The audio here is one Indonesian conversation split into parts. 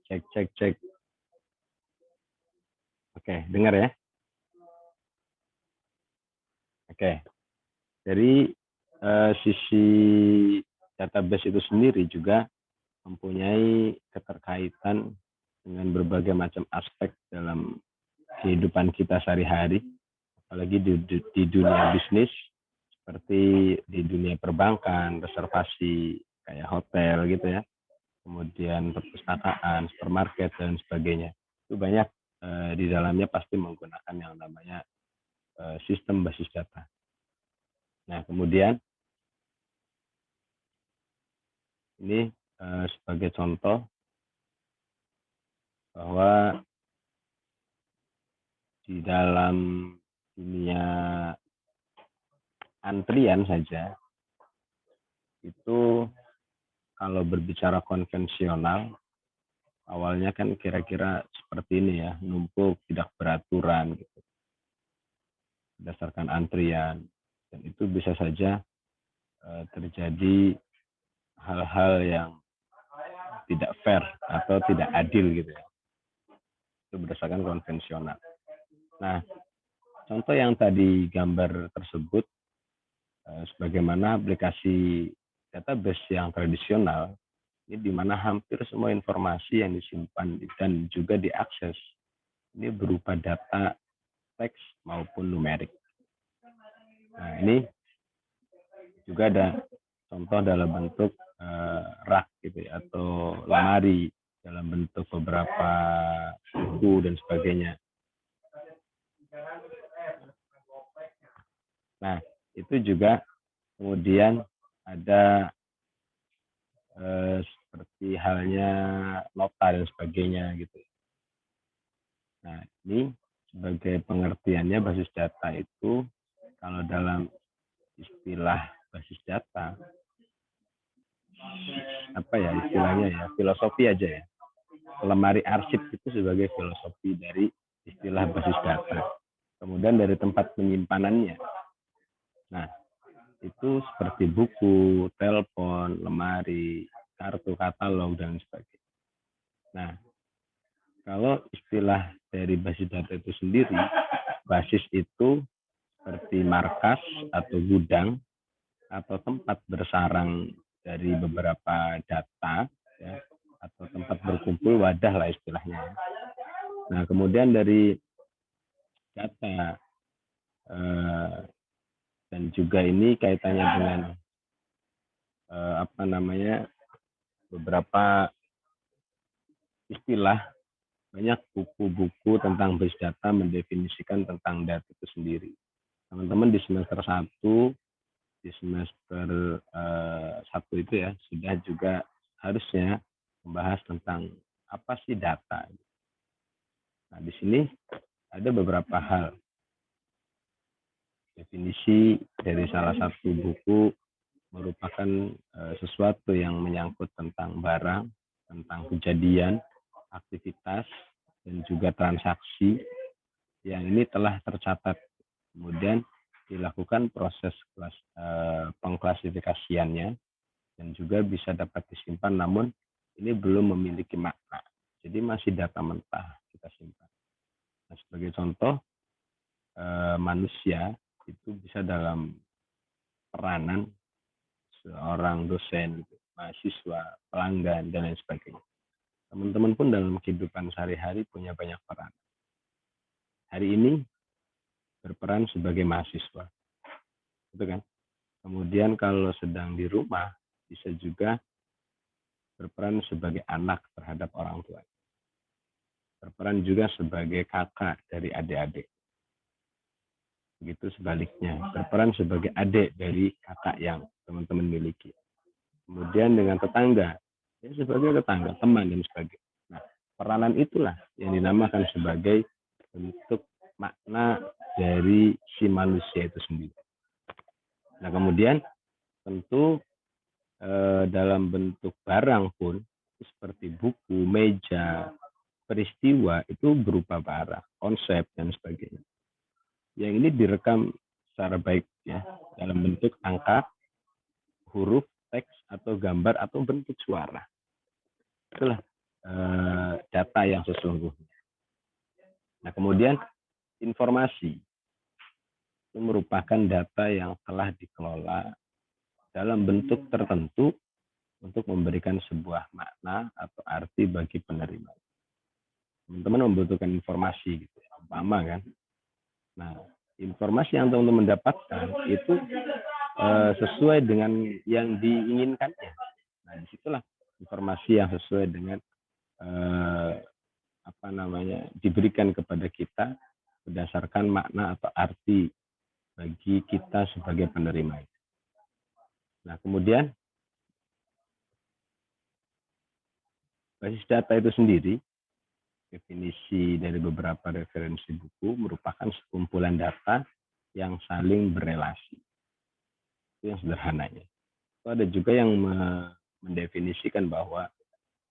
Cek, cek, cek. Oke, dengar ya? Oke. Dari sisi database itu sendiri juga mempunyai keterkaitan dengan berbagai macam aspek dalam kehidupan kita sehari-hari, apalagi di dunia bisnis, seperti di dunia perbankan, reservasi, kayak hotel gitu ya, kemudian perpustakaan, supermarket, dan sebagainya. Itu banyak di dalamnya pasti menggunakan yang namanya sistem basis data. Nah, kemudian ini sebagai contoh bahwa di dalam dunia antrian saja, itu kalau berbicara konvensional, awalnya kan kira-kira seperti ini ya, numpuk, tidak beraturan, gitu, berdasarkan antrian. Dan itu bisa saja terjadi hal-hal yang tidak fair atau tidak adil gitu ya. Itu berdasarkan konvensional. Nah, contoh yang tadi gambar tersebut, sebagaimana aplikasi database yang tradisional, ini di mana hampir semua informasi yang disimpan dan juga diakses ini berupa data teks maupun numerik. Nah, ini juga ada contoh dalam bentuk rak gitu ya, atau lemari dalam bentuk beberapa buku dan sebagainya. Nah, itu juga kemudian ada seperti halnya nota dan sebagainya gitu. Nah, ini sebagai pengertiannya basis data itu, kalau dalam istilah basis data, apa ya istilahnya ya, filosofi aja ya. Lemari arsip itu sebagai filosofi dari istilah basis data. Kemudian dari tempat penyimpanannya. Nah, itu seperti buku, telepon, lemari, kartu katalog, dan sebagainya. Nah, kalau istilah dari basis data itu sendiri, basis itu seperti markas atau gudang atau tempat bersarang dari beberapa data, ya, atau tempat berkumpul wadah lah istilahnya. Nah, kemudian dari data dan juga ini kaitannya dengan apa namanya, beberapa istilah, banyak buku-buku tentang basis data mendefinisikan tentang data itu sendiri. Teman-teman di semester 1, di semester 1 itu ya, sudah juga harusnya membahas tentang apa sih data. Nah, di sini ada beberapa hal. Definisi dari salah satu buku merupakan sesuatu yang menyangkut tentang barang, tentang kejadian, aktivitas, dan juga transaksi yang ini telah tercatat. Kemudian dilakukan proses pengklasifikasiannya dan juga bisa dapat disimpan, namun ini belum memiliki makna. Jadi masih data mentah kita simpan. Nah, sebagai contoh, manusia itu bisa dalam peranan seorang dosen, mahasiswa, pelanggan, dan lain sebagainya. Teman-teman pun dalam kehidupan sehari-hari punya banyak peran. Hari ini berperan sebagai mahasiswa, gitu kan? Kemudian kalau sedang di rumah, bisa juga berperan sebagai anak terhadap orang tua. Berperan juga sebagai kakak dari adik-adik. Begitu sebaliknya, berperan sebagai adik dari kakak yang teman-teman miliki. Kemudian dengan tetangga, ya sebagai tetangga, teman, dan sebagainya. Nah, peranan itulah yang dinamakan sebagai bentuk makna dari si manusia itu sendiri. Nah, kemudian tentu dalam bentuk barang pun, seperti buku, meja, peristiwa, itu berupa barang, konsep, dan sebagainya. Yang ini direkam secara baik ya, dalam bentuk angka, huruf, teks, atau gambar, atau bentuk suara. Itulah data yang sesungguhnya. Nah, kemudian informasi itu merupakan data yang telah dikelola dalam bentuk tertentu untuk memberikan sebuah makna atau arti bagi penerima. Teman-teman membutuhkan informasi gitu ya, umpama kan. Nah, informasi yang teman-teman dapatkan itu sesuai dengan yang diinginkannya. Nah, disitulah informasi yang sesuai dengan diberikan kepada kita berdasarkan makna atau arti bagi kita sebagai penerima. Nah, kemudian basis data itu sendiri, definisi dari beberapa referensi buku, merupakan sekumpulan data yang saling berelasi. Itu yang sederhananya. Itu ada juga yang mendefinisikan bahwa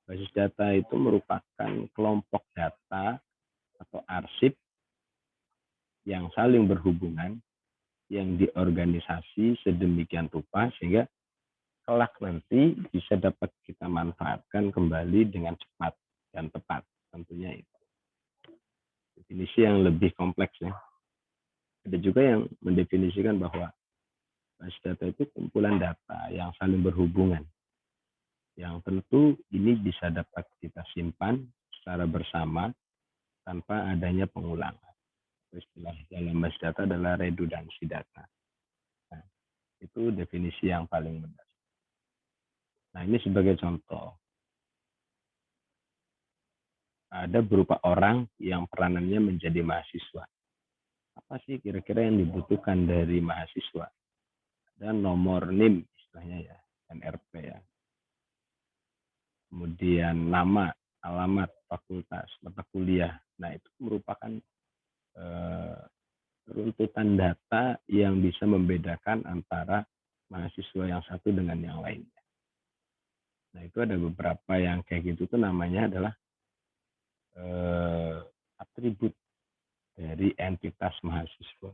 basis data itu merupakan kelompok data atau arsip yang saling berhubungan, yang diorganisasi sedemikian rupa sehingga kelak nanti bisa dapat kita manfaatkan kembali dengan cepat dan tepat. Tentunya itu definisi yang lebih kompleks ya. Ada juga yang mendefinisikan bahwa basis data itu kumpulan data yang saling berhubungan, yang tentu ini bisa dapat kita simpan secara bersama tanpa adanya pengulangan. Istilah dalam basis data adalah redundansi data. Nah, itu definisi yang paling mendasar. Nah, ini sebagai contoh. Ada berupa orang yang peranannya menjadi mahasiswa. Apa sih kira-kira yang dibutuhkan dari mahasiswa? Dan nomor NIM istilahnya ya, NRP ya. Kemudian nama, alamat, fakultas, mata kuliah. Nah, itu merupakan runtutan data yang bisa membedakan antara mahasiswa yang satu dengan yang lainnya. Nah, itu ada beberapa yang kayak gitu tuh namanya adalah atribut dari entitas mahasiswa.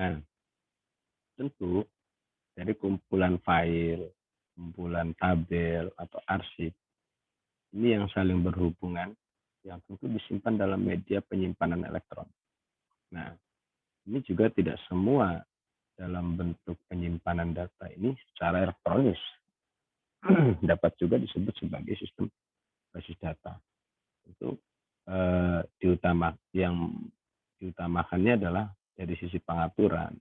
Nah, tentu dari kumpulan file, kumpulan tabel, atau arsip, ini yang saling berhubungan, yang tentu disimpan dalam media penyimpanan elektronik. Nah, ini juga tidak semua dalam bentuk penyimpanan data ini secara elektronis. Dapat juga disebut sebagai sistem basis data. Itu yang diutamakannya adalah dari sisi pengaturan,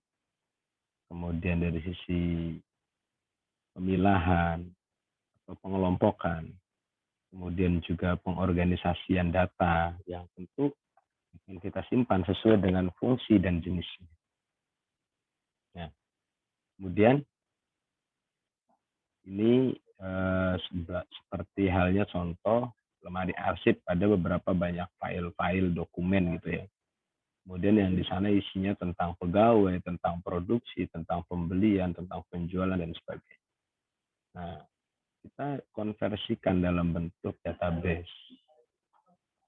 kemudian dari sisi pemilahan atau pengelompokan, kemudian juga pengorganisasian data yang tentu akan kita simpan sesuai dengan fungsi dan jenisnya. Nah, kemudian ini seperti halnya contoh lemari arsip, ada beberapa banyak file-file dokumen gitu ya. Kemudian yang di sana isinya tentang pegawai, tentang produksi, tentang pembelian, tentang penjualan dan sebagainya. Nah, kita konversikan dalam bentuk database,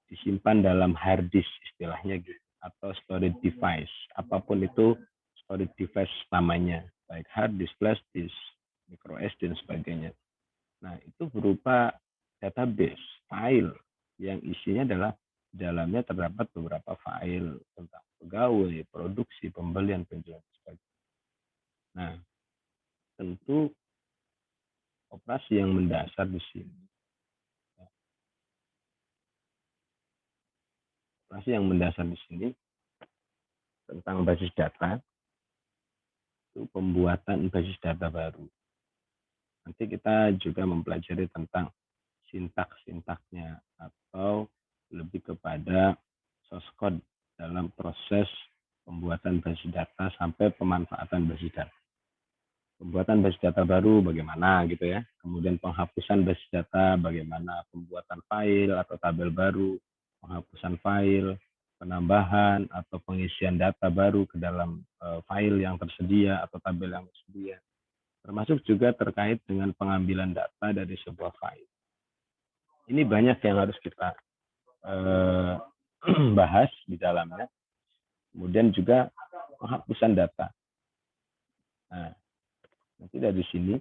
disimpan dalam hard disk istilahnya gitu, atau storage device, apapun itu storage device namanya, baik hard disk, flash disk, micro SD dan sebagainya. Nah, itu berupa database file yang isinya adalah dalamnya terdapat beberapa file tentang pegawai, produksi, pembelian, penjualan dan sebagainya. Nah, tentu operasi yang mendasar di sini, tentang basis data itu pembuatan basis data baru. Nanti kita juga mempelajari tentang sintaks-sintaksnya atau lebih kepada source code dalam proses pembuatan basis data sampai pemanfaatan basis data. Pembuatan basis data baru bagaimana gitu ya. Kemudian penghapusan basis data bagaimana, pembuatan file atau tabel baru, penghapusan file, penambahan atau pengisian data baru ke dalam file yang tersedia atau tabel yang tersedia. Termasuk juga terkait dengan pengambilan data dari sebuah file. Ini banyak yang harus kita bahas di dalamnya. Kemudian juga penghapusan data. Nah, nanti dari sini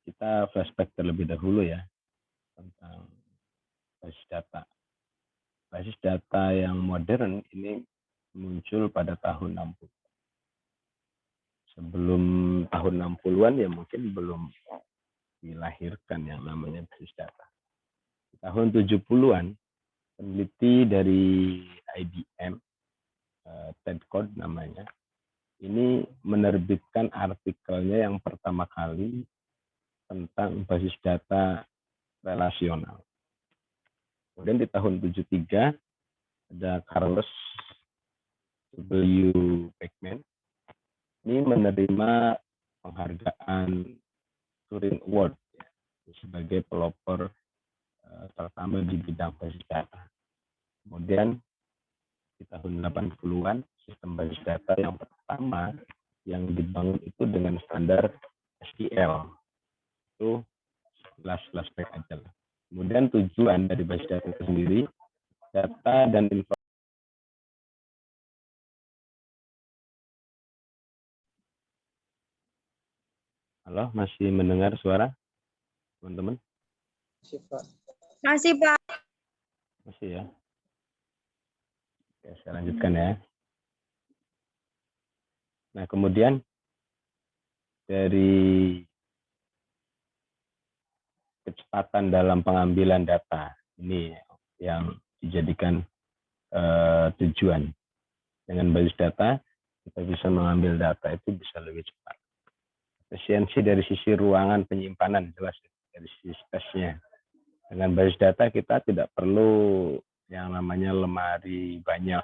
kita flashback terlebih dahulu ya. tentang basis data. Basis data yang modern ini muncul pada tahun 60. Sebelum tahun 60-an ya mungkin belum dilahirkan yang namanya basis data. Di tahun 70-an, peneliti dari IBM, Ted Code namanya, ini menerbitkan artikelnya yang pertama kali tentang basis data relasional. Kemudian di tahun 73 ada Charles W. Beckman ini menerima penghargaan Turing Award ya, sebagai pelopor terutama di bidang basis data. Kemudian di tahun 80-an sistem basis data yang pertama yang dibangun itu dengan standar SQL. Itu flashback aja lah. Kemudian tujuan dari basis data itu sendiri, data dan informasi. Halo, masih mendengar suara teman-teman? Masih, Pak. Masih ya. Oke, saya lanjutkan ya. Nah, kemudian dari kecepatan dalam pengambilan data ini yang dijadikan tujuan. Dengan basis data, kita bisa mengambil data itu bisa lebih cepat. Efisiensi dari sisi ruangan penyimpanan jelas dari sisi space-nya. Dengan basis data kita tidak perlu yang namanya lemari banyak,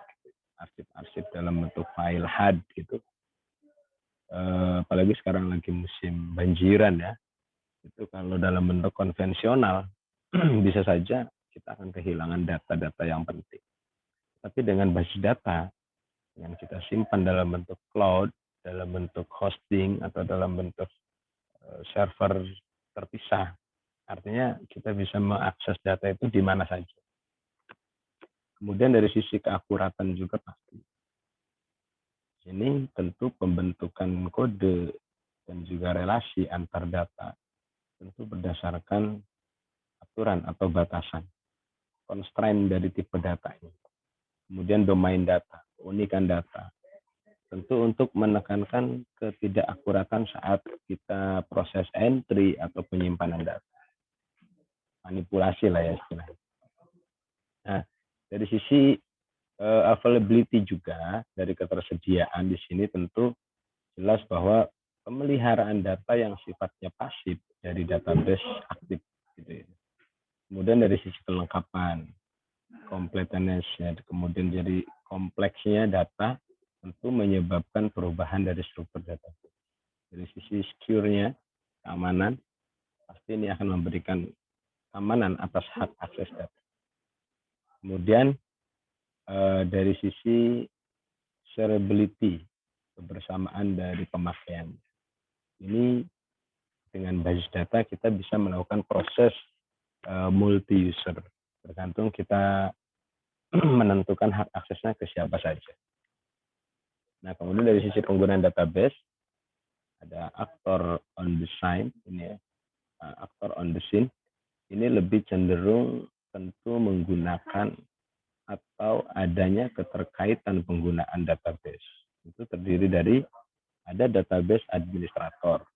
arsip-arsip dalam bentuk file HUD gitu. Apalagi sekarang lagi musim banjiran ya. Itu kalau dalam bentuk konvensional bisa saja kita akan kehilangan data-data yang penting. Tapi dengan basis data yang kita simpan dalam bentuk cloud, dalam bentuk hosting atau dalam bentuk server terpisah, artinya kita bisa mengakses data itu di mana saja. Kemudian dari sisi keakuratan juga pasti. Ini tentu pembentukan kode dan juga relasi antar data tentu berdasarkan aturan atau batasan, constraint dari tipe data ini. Kemudian domain data, keunikan data. Tentu untuk menekankan ketidakakuratan saat kita proses entry atau penyimpanan data. Manipulasi lah ya istilahnya. Nah, dari sisi availability juga, dari ketersediaan di sini tentu jelas bahwa pemeliharaan data yang sifatnya pasif dari database aktif. Gitu ya. Kemudian dari sisi kelengkapan, completeness, kemudian jadi kompleksnya data tentu menyebabkan perubahan dari struktur data. Dari sisi secure-nya, keamanan, pasti ini akan memberikan keamanan atas hak akses data. Kemudian dari sisi shareability, kebersamaan dari pemakaian. Ini dengan basis data kita bisa melakukan proses multi-user. Tergantung kita menentukan hak aksesnya ke siapa saja. Nah, kemudian dari sisi penggunaan database, ada aktor on the scene, ini ya, aktor on the scene, ini lebih cenderung tentu menggunakan atau adanya keterkaitan penggunaan database. Itu terdiri dari ada database administrator,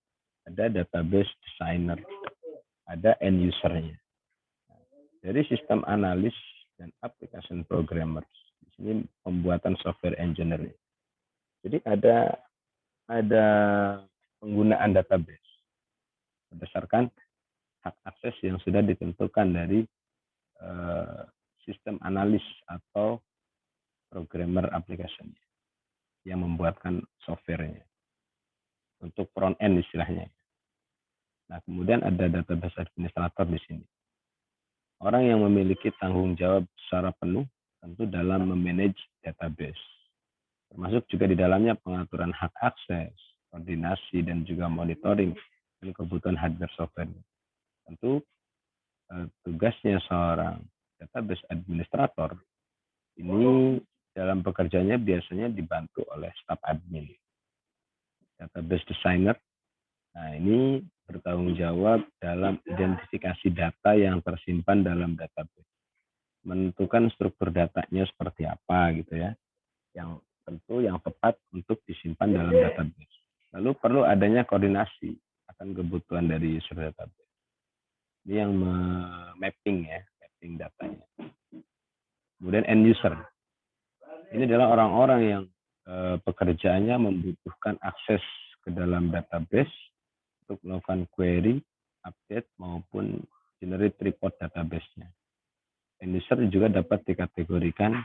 ada database designer, ada end user-nya. Dari sistem analis dan application programmer, di sini pembuatan software engineer. Jadi ada penggunaan database berdasarkan hak akses yang sudah ditentukan dari sistem analis atau programmer application yang membuatkan softwarenya untuk front end istilahnya. Nah, kemudian ada database administrator di sini. Orang yang memiliki tanggung jawab secara penuh tentu dalam memanage database. Termasuk juga di dalamnya pengaturan hak akses, koordinasi, dan juga monitoring dan kebutuhan hardware software. Tentu tugasnya seorang database administrator ini dalam pekerjaannya biasanya dibantu oleh staf admin. Database designer, nah ini bertanggung jawab dalam identifikasi data yang tersimpan dalam database. Menentukan struktur datanya seperti apa gitu ya, yang tentu yang tepat untuk disimpan dalam database. Lalu perlu adanya koordinasi akan kebutuhan dari user database. Ini yang mapping ya, mapping datanya. Kemudian end user. Ini adalah orang-orang yang pekerjaannya membutuhkan akses ke dalam database untuk melakukan query, update, maupun generate report database-nya. End user juga dapat dikategorikan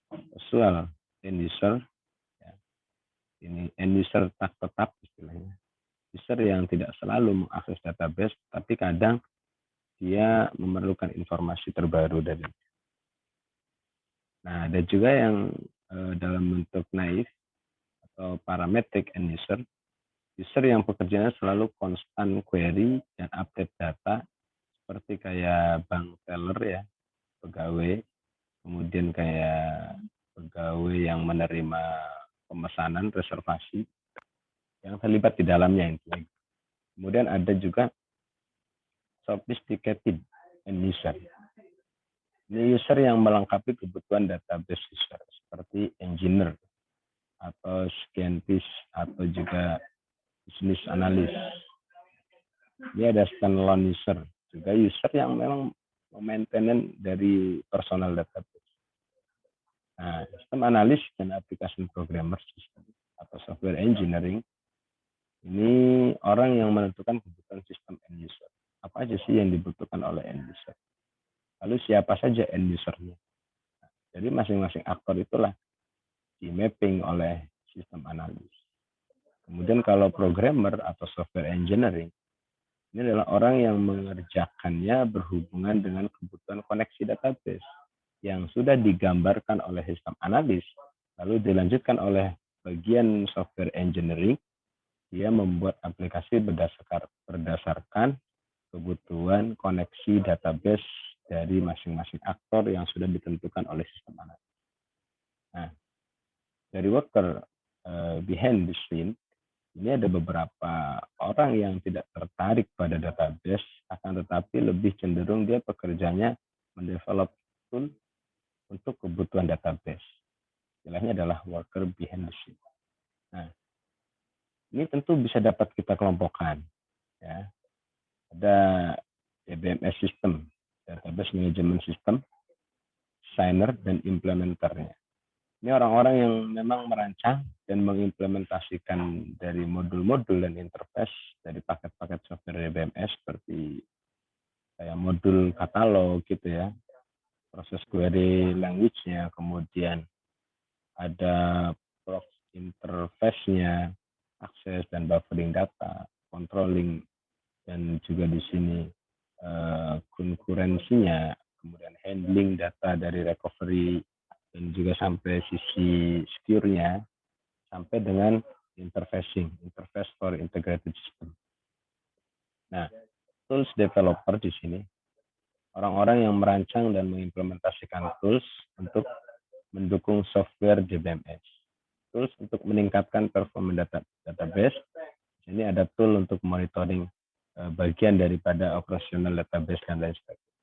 casual end user, ya. Ini end user tak tetap istilahnya. User yang tidak selalu mengakses database, tapi kadang dia memerlukan informasi terbaru dari. Nah, ada juga yang dalam bentuk naive atau parametric end user, user yang pekerjaannya selalu konstan query dan update data, seperti kayak bank teller ya, pegawai, kemudian kayak pegawai yang menerima pemesanan reservasi yang terlibat di dalamnya itu. Kemudian ada juga sophisticated end user. Ini user yang melengkapi kebutuhan database user seperti engineer atau scientist atau juga business analyst. Ini ada standalone user, juga user yang memang maintenance dari personal database. Nah, sistem analis dan application programmer system atau software engineering ini orang yang menentukan kebutuhan sistem end user. Apa aja sih yang dibutuhkan oleh end user? Lalu siapa saja end usernya? Nah, jadi masing-masing aktor itulah di mapping oleh sistem analis. Kemudian kalau programmer atau software engineering, ini adalah orang yang mengerjakannya berhubungan dengan kebutuhan koneksi database yang sudah digambarkan oleh sistem analis, lalu dilanjutkan oleh bagian software engineering, dia membuat aplikasi berdasarkan kebutuhan koneksi database dari masing-masing aktor yang sudah ditentukan oleh sistem analis. Nah, dari worker behind the scene, ini ada beberapa orang yang tidak tertarik pada database, akan tetapi lebih cenderung dia pekerjanya mendevelop tool untuk kebutuhan database. Istilahnya adalah worker behind the scene. Nah, ini tentu bisa dapat kita kelompokkan. Ya. Ada DBMS system, database management system, designer, dan implementernya. Ini orang-orang yang memang merancang dan mengimplementasikan dari modul-modul dan interface dari paket-paket software DBMS seperti kayak modul katalog gitu ya, proses query language-nya, kemudian ada prox interface-nya, akses dan buffering data, controlling, dan juga di sini konkurensinya, kemudian handling data dari recovery, dan juga sampai sisi secure-nya, sampai dengan interfacing, interface for integrated system. Nah, tools developer di sini, orang-orang yang merancang dan mengimplementasikan tools untuk mendukung software DBMS. Tools untuk meningkatkan performa database. Ini ada tool untuk monitoring bagian daripada operasional database dan lain sebagainya.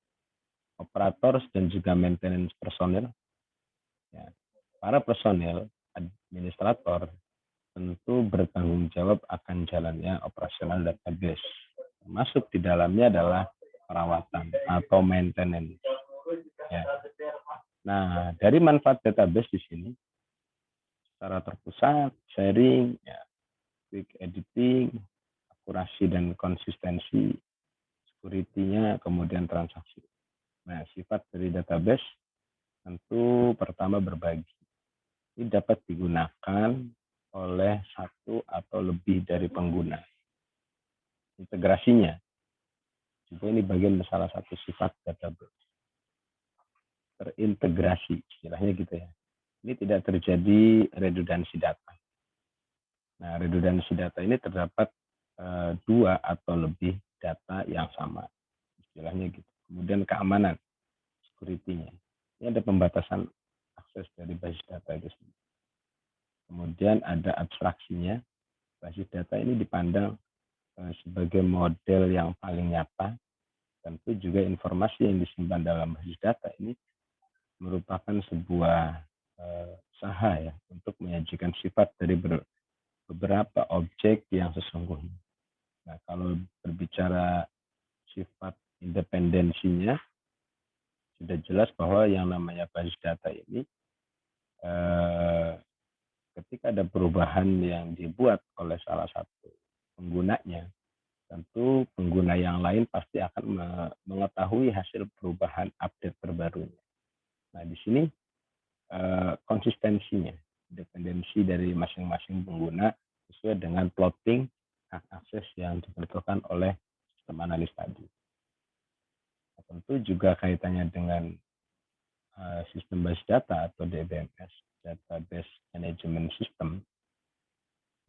Operators dan juga maintenance personil. Ya. Para personil, administrator, tentu bertanggung jawab akan jalannya operasional database. Masuk di dalamnya adalah perawatan atau maintenance. Ya. Nah, dari manfaat database di sini, secara terpusat, sharing, ya, quick editing, akurasi dan konsistensi, security-nya, kemudian transaksi. Nah, sifat dari database tentu pertama berbagi. Ini dapat digunakan oleh satu atau lebih dari pengguna. Integrasinya juga ini bagian salah satu sifat database. Terintegrasi, istilahnya gitu ya. Ini tidak terjadi redundansi data. Nah, redundansi data ini terdapat dua atau lebih data yang sama, istilahnya gitu. Kemudian keamanan, security-nya. Ini ada pembatasan akses dari basis data itu sendiri. Kemudian ada abstraksinya, basis data ini dipandang sebagai model yang paling nyata, tentu juga informasi yang disimpan dalam basis data ini merupakan sebuah usaha ya untuk menyajikan sifat dari beberapa objek yang sesungguhnya. Nah, kalau berbicara sifat independensinya, sudah jelas bahwa yang namanya basis data ini eh, ketika ada perubahan yang dibuat oleh salah satu penggunanya, tentu pengguna yang lain pasti akan mengetahui hasil perubahan update terbarunya. Nah, di sini konsistensinya, dependensi dari masing-masing pengguna sesuai dengan plotting hak akses yang ditentukan oleh sistem analis tadi. Nah, tentu juga kaitannya dengan sistem basis data atau DBMS, Database Management System.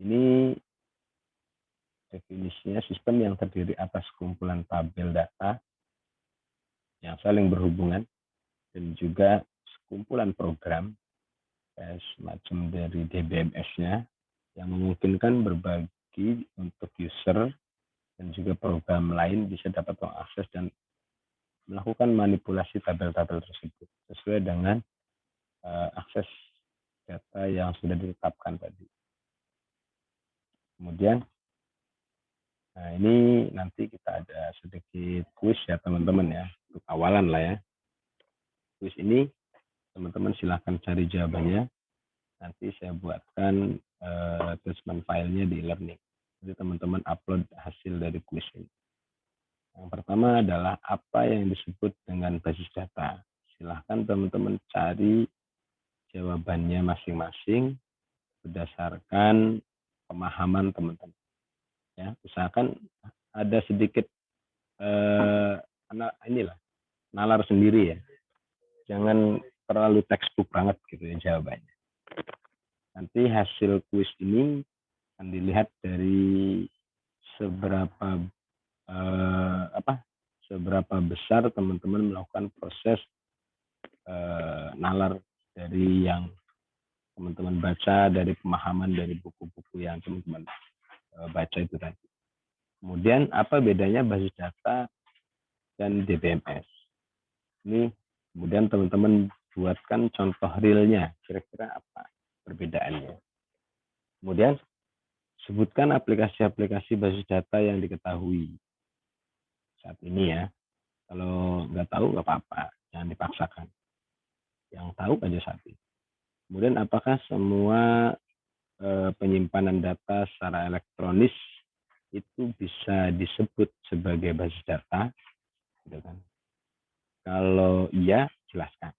Ini definisinya sistem yang terdiri atas kumpulan tabel data yang saling berhubungan dan juga kumpulan program semacam dari DBMS-nya yang memungkinkan berbagi untuk user dan juga program lain bisa dapat mengakses dan melakukan manipulasi tabel-tabel tersebut sesuai dengan akses data yang sudah ditetapkan tadi. Kemudian, nah ini nanti kita ada sedikit kuis ya teman-teman ya, untuk awalan lah ya. Kuis ini teman-teman silahkan cari jawabannya. Nanti saya buatkan attachment filenya di e-learning. Jadi teman-teman upload hasil dari kuis ini. Yang pertama adalah apa yang disebut dengan basis data. Silahkan teman-teman cari jawabannya masing-masing berdasarkan pemahaman teman-teman. Ya, usahakan ada sedikit nalar sendiri ya. Jangan terlalu textbook banget gitu ya jawabannya. Nanti hasil kuis ini akan dilihat dari seberapa seberapa besar teman-teman melakukan proses nalar dari yang teman-teman baca, dari pemahaman dari buku-buku yang teman-teman baca itu tadi. Kemudian apa bedanya basis data dan DBMS? Ini kemudian teman-teman buatkan contoh realnya, kira-kira apa perbedaannya. Kemudian sebutkan aplikasi-aplikasi basis data yang diketahui saat ini ya. Kalau nggak tahu nggak apa-apa, jangan dipaksakan. Yang tahu aja saat ini. Kemudian apakah semua penyimpanan data secara elektronis itu bisa disebut sebagai basis data? Gitu kan. Kalau iya, jelaskan.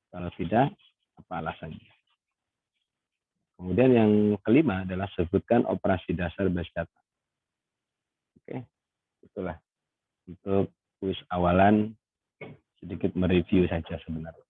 Kalau tidak, apa alasannya? Kemudian yang kelima adalah sebutkan operasi dasar basis data. Oke, itulah untuk kuis awalan sedikit mereview saja sebenarnya.